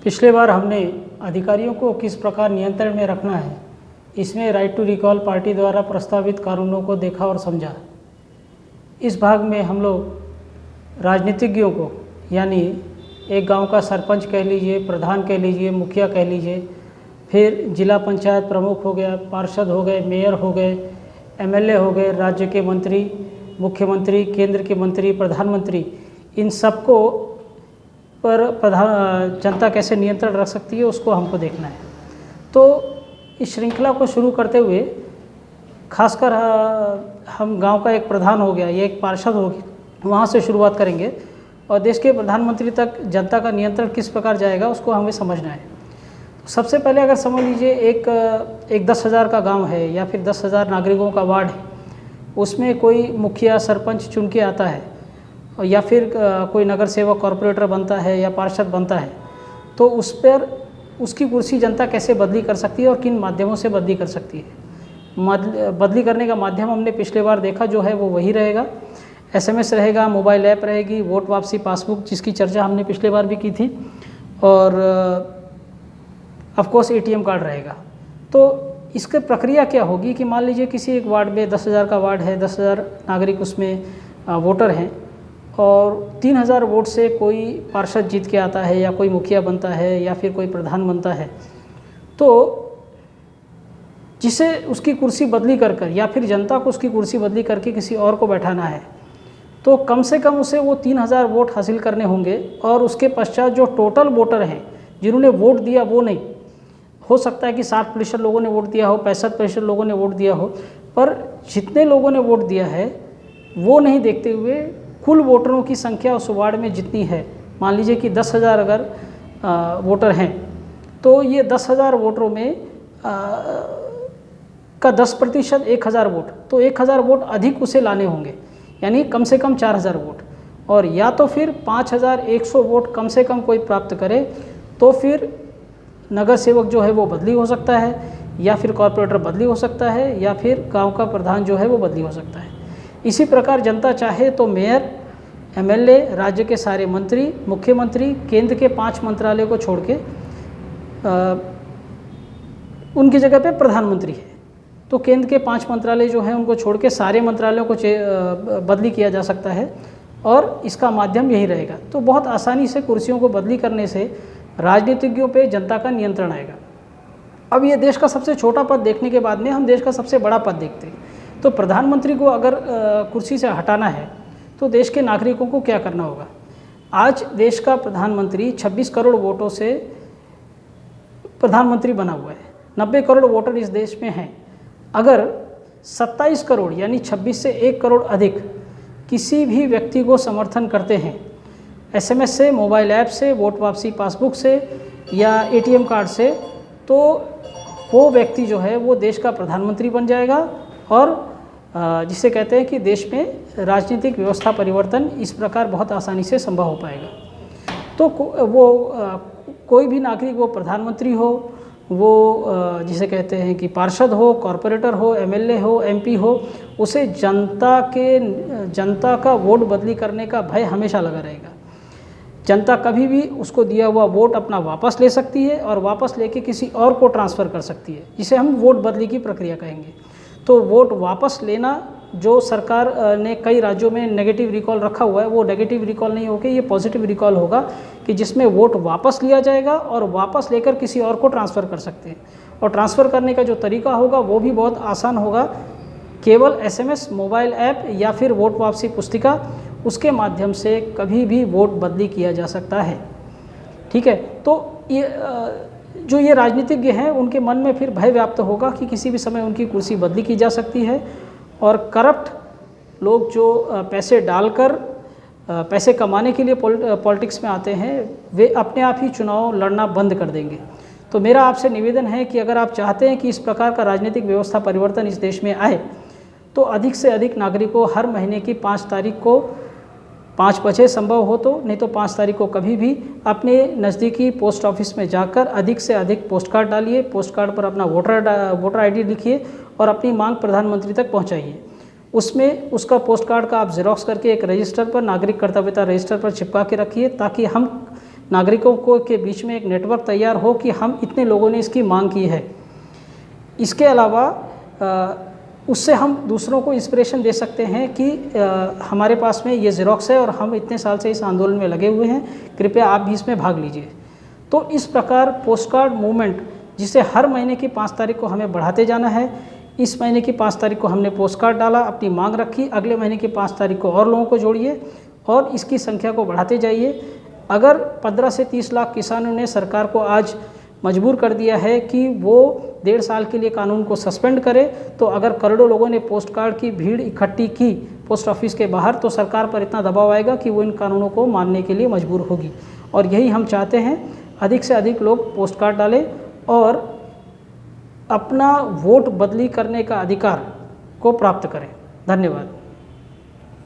पिछले बार हमने अधिकारियों को किस प्रकार नियंत्रण में रखना है, इसमें राइट टू रिकॉल पार्टी द्वारा प्रस्तावित कानूनों को देखा और समझा। इस भाग में हम लोग राजनीतिज्ञों को, यानी एक गांव का सरपंच कह लीजिए, प्रधान कह लीजिए, मुखिया कह लीजिए, फिर जिला पंचायत प्रमुख हो गया, पार्षद हो गए, मेयर हो गए, एमएलए हो गए, राज्य के मंत्री, मुख्यमंत्री, केंद्र के मंत्री, प्रधानमंत्री, इन सबको पर जनता कैसे नियंत्रण रख सकती है उसको हमको देखना है। तो इस श्रृंखला को शुरू करते हुए खासकर हम गांव का एक प्रधान हो गया या एक पार्षद हो गया, वहाँ से शुरुआत करेंगे और देश के प्रधानमंत्री तक जनता का नियंत्रण किस प्रकार जाएगा उसको हमें समझना है। तो सबसे पहले अगर समझ लीजिए एक 10,000 का गांव है या फिर 10,000 नागरिकों का वार्ड है, उसमें कोई मुखिया सरपंच चुन के आता है या फिर कोई नगर सेवक कॉरपोरेटर बनता है या पार्षद बनता है, तो उस पर उसकी कुर्सी जनता कैसे बदली कर सकती है और किन माध्यमों से बदली कर सकती है। बदली करने का माध्यम हमने पिछले बार देखा जो है वो वही रहेगा, एसएमएस रहेगा, मोबाइल ऐप रहेगी, वोट वापसी पासबुक जिसकी चर्चा हमने पिछले बार भी की थी, और ऑफ कोर्स एटीएम कार्ड रहेगा। तो इसकी प्रक्रिया क्या होगी कि मान लीजिए किसी एक वार्ड में 10,000 का वार्ड है, 10,000 नागरिक उसमें वोटर हैं और 3,000 वोट से कोई पार्षद जीत के आता है या कोई मुखिया बनता है या फिर कोई प्रधान बनता है, तो जिसे उसकी कुर्सी बदली कर या फिर जनता को उसकी कुर्सी बदली करके किसी और को बैठाना है, तो कम से कम उसे वो 3,000 वोट हासिल करने होंगे और उसके पश्चात जो टोटल वोटर हैं जिन्होंने वोट दिया वो नहीं, हो सकता है कि 60% लोगों ने वोट दिया हो, 65% लोगों ने वोट दिया हो, पर जितने लोगों ने वोट दिया है वो नहीं देखते हुए कुल वोटरों की संख्या उस वार्ड में जितनी है, मान लीजिए कि 10,000 अगर वोटर हैं, तो ये 10,000 वोटरों में का 10% 1,000 वोट, तो 1,000 वोट अधिक उसे लाने होंगे, यानी कम से कम 4,000 वोट, और या तो फिर 5,100 वोट कम से कम कोई प्राप्त करे तो फिर नगर सेवक जो है वो बदली हो सकता है, या फिर कॉरपोरेटर बदली हो सकता है, या फिर गांव का प्रधान जो है वो बदली हो सकता है। इसी प्रकार जनता चाहे तो मेयर, एमएलए, राज्य के सारे मंत्री, मुख्यमंत्री, केंद्र के 5 मंत्रालय को छोड़ के उनकी जगह पे प्रधानमंत्री है, तो केंद्र के 5 मंत्रालय जो हैं उनको छोड़ के सारे मंत्रालयों को बदली किया जा सकता है और इसका माध्यम यही रहेगा। तो बहुत आसानी से कुर्सियों को बदली करने से राजनीतिज्ञों पे जनता का नियंत्रण आएगा। अब ये देश का सबसे छोटा पद देखने के बाद में हम देश का सबसे बड़ा पद देखते हैं। तो प्रधानमंत्री को अगर कुर्सी से हटाना है तो देश के नागरिकों को क्या करना होगा। आज देश का प्रधानमंत्री 26 करोड़ वोटों से प्रधानमंत्री बना हुआ है, 90 करोड़ वोटर इस देश में हैं। अगर 27 करोड़ यानी 26 से 1 करोड़ अधिक किसी भी व्यक्ति को समर्थन करते हैं, एसएमएस से, मोबाइल ऐप से, वोट वापसी पासबुक से या एटीएम कार्ड से, तो वो व्यक्ति जो है वो देश का प्रधानमंत्री बन जाएगा और जिसे कहते हैं कि देश में राजनीतिक व्यवस्था परिवर्तन इस प्रकार बहुत आसानी से संभव हो पाएगा। तो कोई भी नागरिक, वो प्रधानमंत्री हो, वो जिसे कहते हैं कि पार्षद हो, कॉरपोरेटर हो, एमएलए हो, एमपी हो, उसे जनता का वोट बदली करने का भय हमेशा लगा रहेगा। जनता कभी भी उसको दिया हुआ वोट अपना वापस ले सकती है और वापस लेके किसी और को ट्रांसफ़र कर सकती है, जिसे हम वोट बदली की प्रक्रिया कहेंगे। तो वोट वापस लेना जो सरकार ने कई राज्यों में नेगेटिव रिकॉल रखा हुआ है, वो नेगेटिव रिकॉल नहीं होकर ये पॉजिटिव रिकॉल होगा कि जिसमें वोट वापस लिया जाएगा और वापस लेकर किसी और को ट्रांसफ़र कर सकते हैं। और ट्रांसफ़र करने का जो तरीका होगा वो भी बहुत आसान होगा, केवल एसएमएस, मोबाइल ऐप या फिर वोट वापसी पुस्तिका, उसके माध्यम से कभी भी वोट बदली किया जा सकता है। ठीक है, तो ये राजनीतिज्ञ हैं उनके मन में फिर भय व्याप्त होगा कि किसी भी समय उनकी कुर्सी बदली की जा सकती है, और करप्ट लोग जो पैसे डालकर पैसे कमाने के लिए पॉलिटिक्स में आते हैं, वे अपने आप ही चुनाव लड़ना बंद कर देंगे। तो मेरा आपसे निवेदन है कि अगर आप चाहते हैं कि इस प्रकार का राजनीतिक व्यवस्था परिवर्तन इस देश में आए, तो अधिक से अधिक नागरिकों हर महीने की 5 तारीख को 5 बजे संभव हो तो, नहीं तो 5 तारीख को कभी भी अपने नज़दीकी पोस्ट ऑफिस में जाकर अधिक से अधिक पोस्ट कार्ड डालिए, पोस्ट कार्ड पर अपना वोटर आईडी लिखिए और अपनी मांग प्रधानमंत्री तक पहुंचाइए। उसमें उसका पोस्ट कार्ड का आप जेरोक्स करके एक रजिस्टर पर, नागरिक कर्तव्यता रजिस्टर पर चिपका के रखिए, ताकि हम नागरिकों को के बीच में एक नेटवर्क तैयार हो कि हम इतने लोगों ने इसकी मांग की है। इसके अलावा उससे हम दूसरों को इंस्पिरेशन दे सकते हैं कि हमारे पास में ये ज़ेरॉक्स है और हम इतने साल से इस आंदोलन में लगे हुए हैं, कृपया आप भी इसमें भाग लीजिए। तो इस प्रकार पोस्ट कार्ड मूवमेंट, जिसे हर महीने की 5 तारीख को हमें बढ़ाते जाना है। इस महीने की 5 तारीख को हमने पोस्ट कार्ड डाला, अपनी मांग रखी, अगले महीने की 5 तारीख को और लोगों को जोड़िए और इसकी संख्या को बढ़ाते जाइए। अगर 15 से 30 लाख किसानों ने सरकार को आज मजबूर कर दिया है कि वो 1.5 साल के लिए कानून को सस्पेंड करे, तो अगर करोड़ों लोगों ने पोस्ट कार्ड की भीड़ इकट्ठी की पोस्ट ऑफिस के बाहर, तो सरकार पर इतना दबाव आएगा कि वो इन कानूनों को मानने के लिए मजबूर होगी। और यही हम चाहते हैं, अधिक से अधिक लोग पोस्ट कार्ड डालें और अपना वोट बदली करने का अधिकार को प्राप्त करें। धन्यवाद।